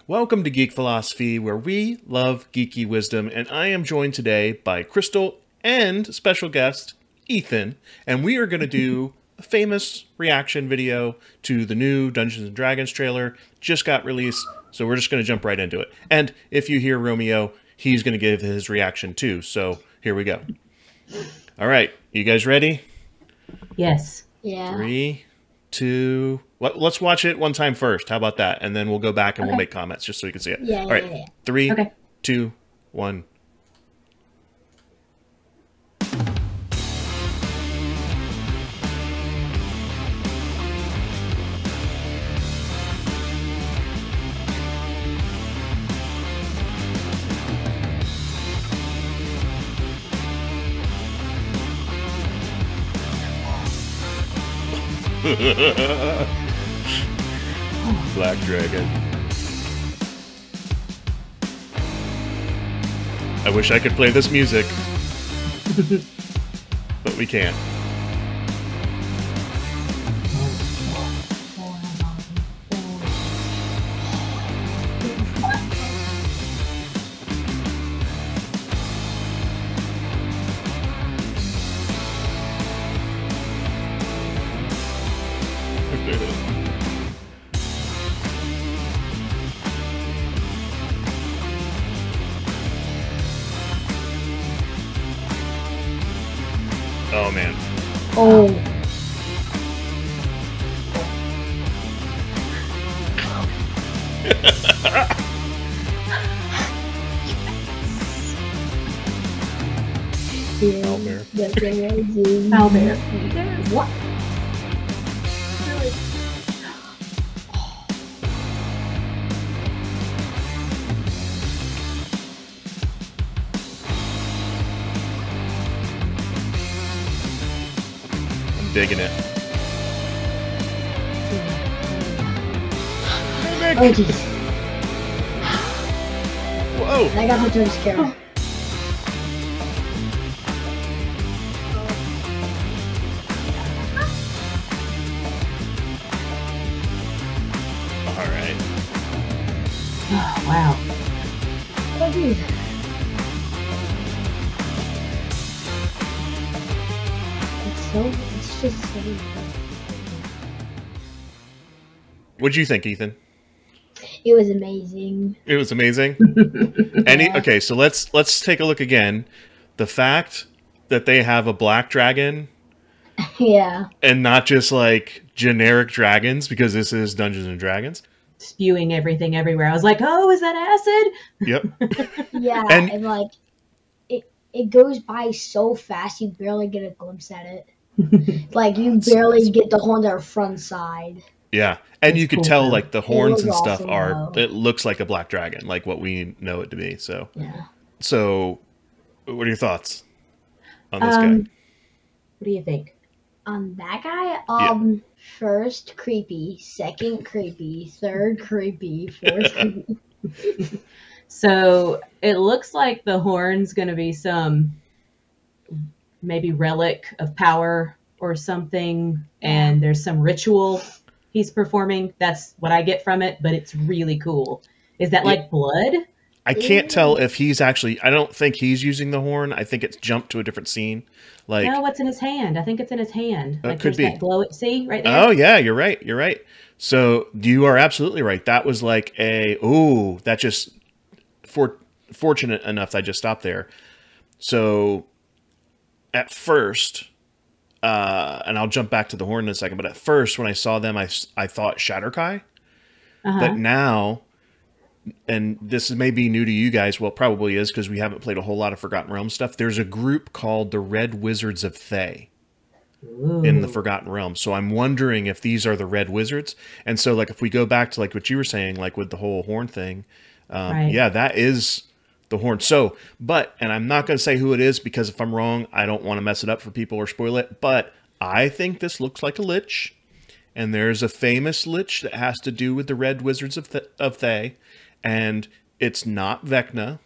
Welcome to Geek Philosophy, where we love geeky wisdom, and I am joined today by Crystal and special guest Ethan, and we are going to do a famous reaction video to the new Dungeons & Dragons trailer. Just got released, so we're just going to jump right into it. And if you hear Romeo, he's going to give his reaction too, so here we go. All right, you guys ready? Yes. Yeah. 3, 2... Let's watch it one time first. How about that? And then we'll go back and we'll make comments just so you can see it. Yeah. All right. Yeah. 3, 2, 1. Black Dragon. I wish I could play this music, but we can't. Oh man. Oh. Owlbear. That's amazing. Owlbear. What? I'm digging it. Oh jeez. Whoa! I got the jump scare. All right. Oh, wow. Oh jeez. It's just so. What'd you think, Ethan? It was amazing. It was amazing. Okay, so let's take a look again. The fact that they have a black dragon Yeah. and not just like generic dragons, because this is Dungeons and Dragons. Spewing everything everywhere. I was like, oh, is that acid? Yep. Yeah, And- and like it goes by so fast you barely get a glimpse at it. Like you barely get the whole entire front side. Yeah. And you could cool, tell though. like the horns was and stuff awesome, are, though. it looks like a black dragon, like what we know it to be. So, Yeah. what are your thoughts on this guy? What do you think? That guy, first creepy, second creepy, third creepy, fourth creepy. So it looks like the horn's going to be some maybe relic of power or something, and there's some ritual he's performing. That's what I get from it, but it's really cool. Is that like blood? I can't tell if he's actually, I don't think he's using the horn. I think it's jumped to a different scene. Like, No, what's in his hand? I think it's in his hand. Like could there's be. that glow. See right there? oh yeah, you're right. You're right. So you are absolutely right. That was like that just fortunate enough that I just stopped there. So at first, and I'll jump back to the horn in a second, but at first when I saw them, I thought Shatterkai, but now, and this may be new to you guys, well, it probably is because we haven't played a whole lot of Forgotten Realms stuff. There's a group called the Red Wizards of Thay in the Forgotten Realms. So I'm wondering if these are the Red Wizards. And so like if we go back to like what you were saying, like with the whole horn thing, Right. yeah, that is the horn. So, and I'm not going to say who it is because if I'm wrong, I don't want to mess it up for people or spoil it, but I think this looks like a lich. And there's a famous lich that has to do with the Red Wizards of Thay, and it's not Vecna.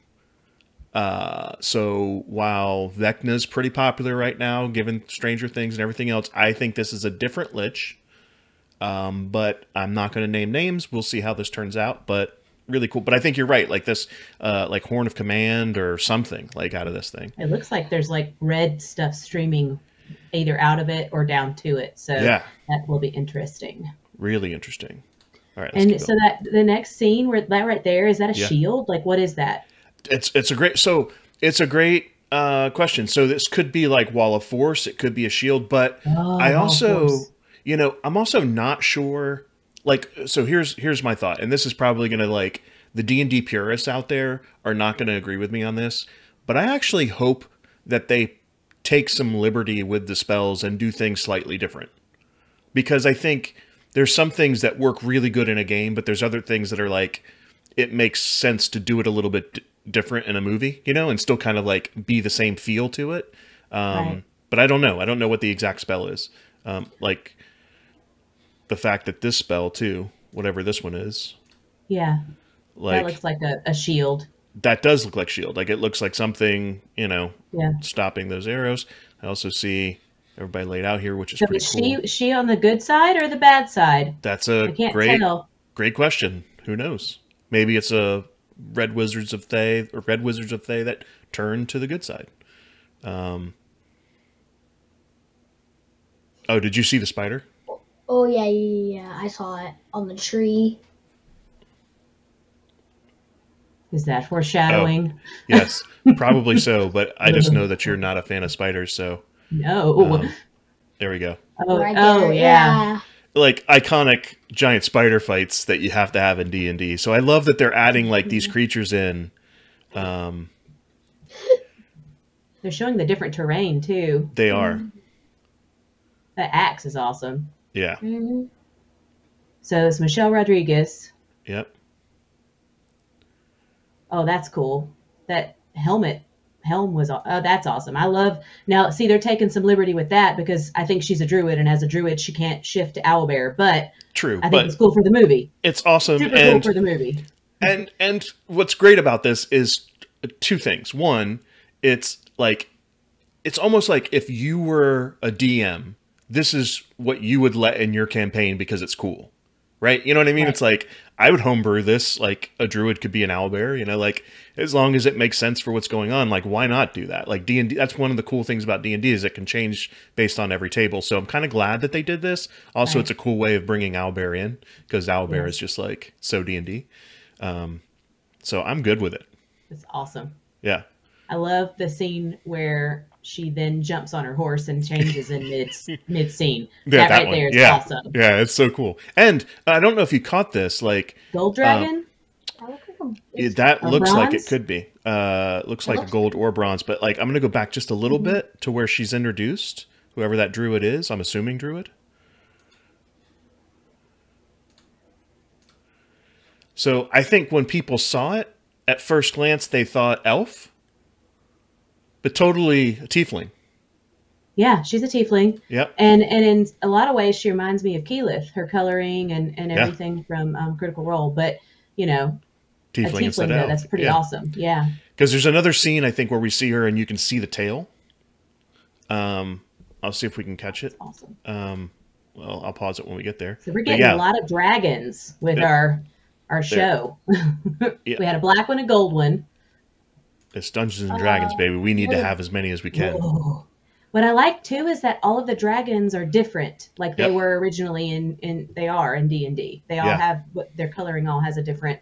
So while Vecna's pretty popular right now, given Stranger Things and everything else, I think this is a different lich. But I'm not going to name names. We'll see how this turns out. But really cool. But I think you're right. Like this, like Horn of Command or something like out of this thing. It looks like there's like red stuff streaming either out of it or down to it. So Yeah. that will be interesting. Really interesting. All right. Let's And keep so going. that the next scene where that right there, is that a Yeah. shield? Like what is that? It's a great question. So this could be like Wall of Force. It could be a shield, but Oh, I Wall of also, Force. I'm also not sure. Like, so here's my thought, and this is probably gonna like the D&D purists out there are not gonna agree with me on this, but I actually hope that they take some liberty with the spells and do things slightly different, because I think there's some things that work really good in a game, but there's other things that are like it makes sense to do it a little bit different in a movie, and still kind of like be the same feel to it. Right. But I don't know. I don't know what the exact spell is. Like the fact that this spell too, whatever this one is, Yeah. like That looks like a shield. that does look like shield. Like it looks like something, Yeah. stopping those arrows. I also see everybody laid out here, which is So pretty is cool. she on the good side or the bad side? That's I a can't great tell. question. Who knows? Maybe it's a Red Wizards of Thay that turned to the good side. Oh, did you see the spider? Oh yeah. I saw it on the tree. Is that foreshadowing? Yes, probably so, but I just know that you're not a fan of spiders, so No. there we go. Oh, Right oh there. yeah. Like iconic giant spider fights that you have to have in D&D. So I love that they're adding like these creatures in. They're showing the different terrain too. They are. That axe is awesome. Yeah. hmm So it's Michelle Rodriguez. Yep. Oh, that's cool. That helm was, oh, that's awesome. I love, now see, they're taking some liberty with that because I think she's a druid, and as a druid, she can't shift to owlbear, but True. I think But it's cool for the movie. it's awesome. Super cool for the movie. And what's great about this is two things. One, it's like, it's almost like if you were a DM, this is what you would let in your campaign because it's cool, right? You know what I mean? Right. It's like, I would homebrew this, like a druid could be an owlbear, like as long as it makes sense for what's going on, like why not do that? Like D&D, that's one of the cool things about D&D is it can change based on every table. So I'm kind of glad that they did this. Also, Right. it's a cool way of bringing owlbear in because owlbear Yes. is just like so D&D. So I'm good with it. It's awesome. Yeah. I love the scene where she then jumps on her horse and changes in mid scene. Yeah, That right one. there is Yeah. awesome. Yeah, it's so cool. And I don't know if you caught this, like Gold dragon? That looks like a, that a looks like it bronze? could be. Looks like a gold or bronze, but like I'm gonna go back just a little bit to where she's introduced. Whoever that druid is, I'm assuming druid. So I think when people saw it at first glance, they thought elf, but totally a tiefling. Yeah, she's a tiefling. Yep. And in a lot of ways, she reminds me of Keyleth, her coloring and everything from Critical Role. But, a Tiefling tiefling, instead though, of elf. that's pretty Yeah. awesome. Yeah. Because there's another scene, I think, where we see her and you can see the tail. I'll see if we can catch it. Awesome. Well, I'll pause it when we get there. So we're But getting yeah, a lot of dragons with our show. Yeah. We had a black one, a gold one. it's Dungeons and Dragons, baby. We need to what- have as many as we can. Whoa. What I like too is that all of the dragons are different, like they Yep. were originally in they are in D&D. They all Yeah. have their coloring all has a different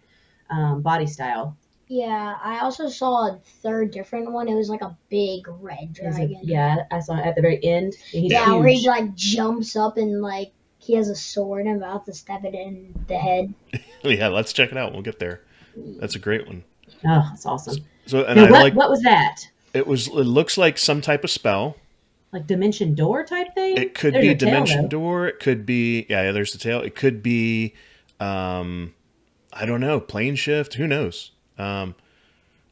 body style. yeah. I also saw a third different one. It was like a big red There's dragon. yeah, I saw it at the very end. He's Yeah, where he huge. like jumps up and like he has a sword and about to stab it in the head. Yeah, let's check it out. We'll get there. That's a great one. Oh, that's awesome. So, and Now, I like what was that? it looks like some type of spell. Like Dimension Door type thing? It could There's be a tail, Dimension though. Door. It could be there's the tail. It could be I don't know, plane shift. Who knows?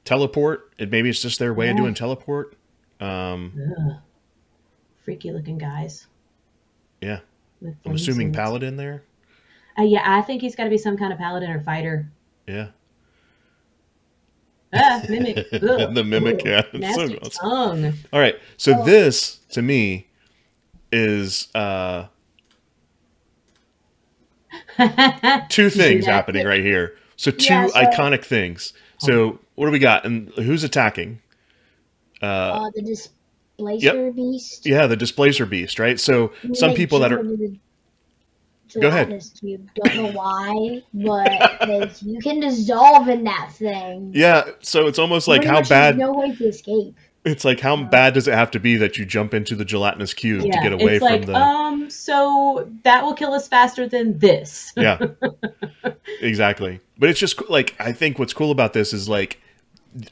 Teleport. Maybe it's just their way of Yeah. doing teleport. Ugh. Freaky looking guys. Yeah. with I'm assuming flames. paladin there. Yeah, I think he's got to be some kind of paladin or fighter. Yeah. Mimic. The mimic, yeah. It's so Nasty gross. tongue. All right. So this to me is two things happening right here. So Yeah, two so iconic things. So what do we got? And who's attacking? the Yep. Displacer Beast. Yeah, the Displacer Beast, right? So You some make people that jump are... into the Go ahead. gelatinous cube. Don't know why, but because you can dissolve in that thing. Yeah, so it's almost like Pretty how much there's bad... no way to escape. It's like how bad does it have to be that you jump into the gelatinous cube to Yeah, get away it's from like, the... so that will kill us faster than this. Yeah, exactly. But it's just like, I think what's cool about this is like,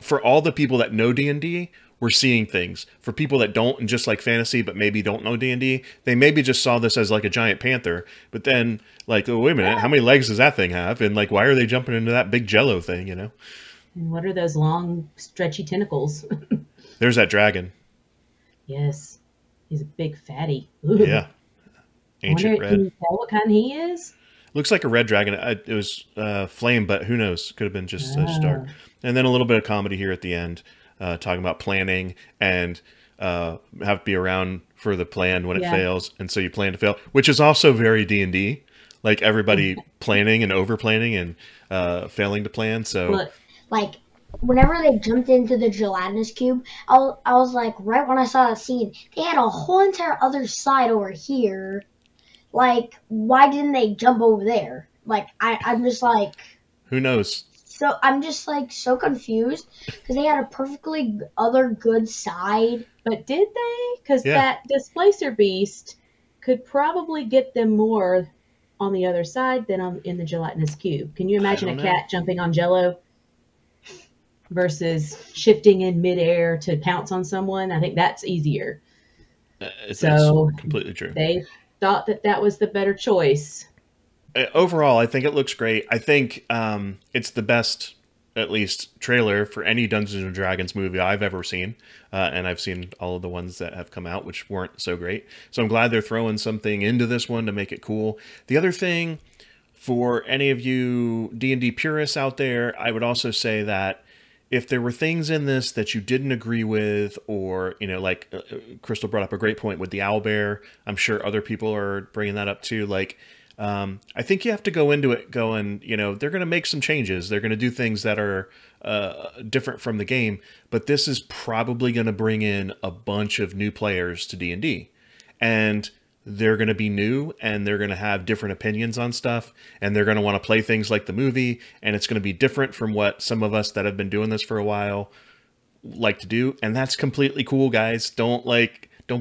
for all the people that know D&D, we're seeing things. For people that don't and just like fantasy but maybe don't know D&D, they maybe just saw this as like a giant panther, but then like, oh, wait a minute, how many legs does that thing have? And like, why are they jumping into that big jello thing, you know? And what are those long, stretchy tentacles? There's that dragon. Yes, he's a big fatty. Ugh. Yeah. I Ancient wonder, can red. you tell what kind he is? Looks like a red dragon. It was flame, but who knows? Could have been just dark. Ah. And then a little bit of comedy here at the end, talking about planning and have to be around for the plan when it Yeah. fails, and so you plan to fail, which is also very D&D. Like everybody planning and over planning and failing to plan. So Look, Like, whenever they jumped into the gelatinous cube, I was like, right when I saw that scene, they had a whole entire other side over here. Like, why didn't they jump over there? Like, I'm just like, who knows? so I'm just like so confused because they had a perfectly other good side. but did they? Because Yeah. that displacer beast could probably get them more on the other side than in the gelatinous cube. Can you imagine a don't know. cat jumping on Jello versus shifting in midair to pounce on someone? I think that's easier. That's So completely true. they thought that was the better choice. Overall, I think it looks great. I think it's the best, at least, trailer for any Dungeons and Dragons movie I've ever seen. And I've seen all of the ones that have come out, which weren't so great. So I'm glad they're throwing something into this one to make it cool. The other thing, for any of you D&D purists out there, I would also say that if there were things in this that you didn't agree with, or, you know, like Crystal brought up a great point with the owlbear, I'm sure other people are bringing that up too. Like, I think you have to go into it going, you know, they're going to make some changes. They're going to do things that are different from the game, but this is probably going to bring in a bunch of new players to D&D. And they're going to be new, and they're going to have different opinions on stuff, and they're going to want to play things like the movie, and it's going to be different from what some of us that have been doing this for a while like to do, and that's completely cool, guys. Don't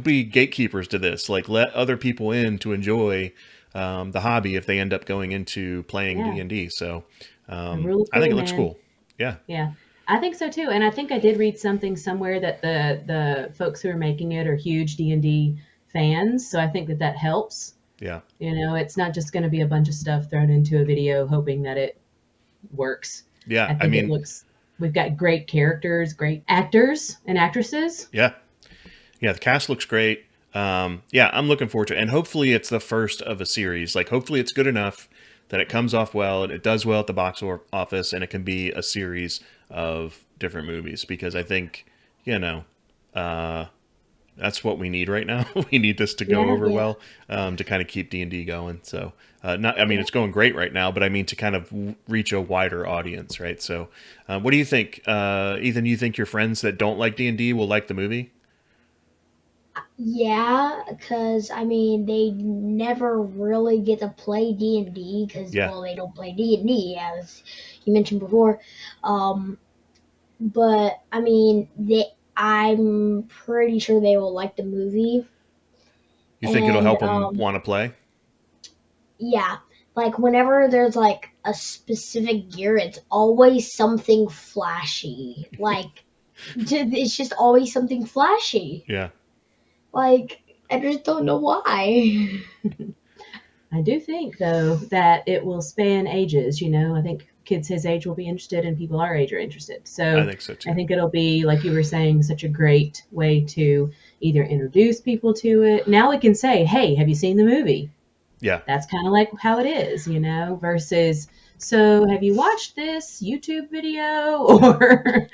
be gatekeepers to this. Like, let other people in to enjoy the hobby if they end up going into playing D&D. So Really I think it cool, looks man. cool. Yeah. Yeah, I think so too. And I think I did read something somewhere that the folks who are making it are huge D&D fans. So I think that helps. Yeah. You know, it's not just going to be a bunch of stuff thrown into a video hoping that it works. Yeah. I think it looks, we've got great characters, great actors and actresses. Yeah. Yeah. The cast looks great. Yeah, I'm looking forward to it. And hopefully it's the first of a series. Like, hopefully it's good enough that it comes off well and it does well at the box office, and it can be a series of different movies, because I think, you know, that's what we need right now. We need this to go over well, to kind of keep D&D going. So, it's going great right now, but I mean, to kind of reach a wider audience, right? So, what do you think, Ethan? You think your friends that don't like D&D will like the movie? Yeah, because I mean they never really get to play D&D because well they don't play D&D as you mentioned before, but I mean I'm pretty sure they will like the movie. You think it'll help them want to play? Yeah, like whenever there's like a specific gear, it's always something flashy. Like it's just always something flashy. Yeah. Like, I just don't know why. I do think, though, that it will span ages. You know, I think kids his age will be interested, and people our age are interested. So I think so too. I think it'll be, like you were saying, such a great way to either introduce people to it. Now we can say, hey, have you seen the movie? Yeah. That's kind of like how it is, you know, versus, so have you watched this YouTube video? Or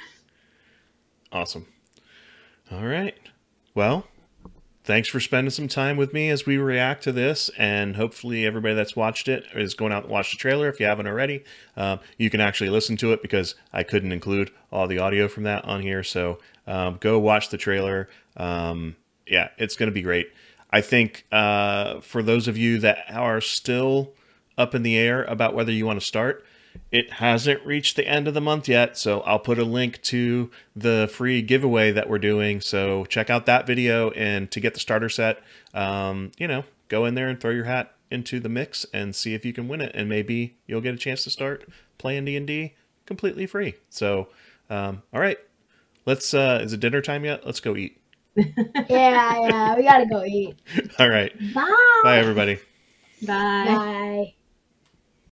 Awesome. All right. Well, thanks for spending some time with me as we react to this, and hopefully everybody that's watched it is going out and watch the trailer if you haven't already. You can actually listen to it because I couldn't include all the audio from that on here, so go watch the trailer. Yeah, it's going to be great. I think for those of you that are still up in the air about whether you want to start, it hasn't reached the end of the month yet, so I'll put a link to the free giveaway that we're doing. So check out that video, and to get the starter set, you know, go in there and throw your hat into the mix and see if you can win it, and maybe you'll get a chance to start playing D&D completely free. So, all right, let's. Is it dinner time yet? Let's go eat. Yeah, we gotta go eat. All right. Bye. Bye, everybody. Bye. Bye.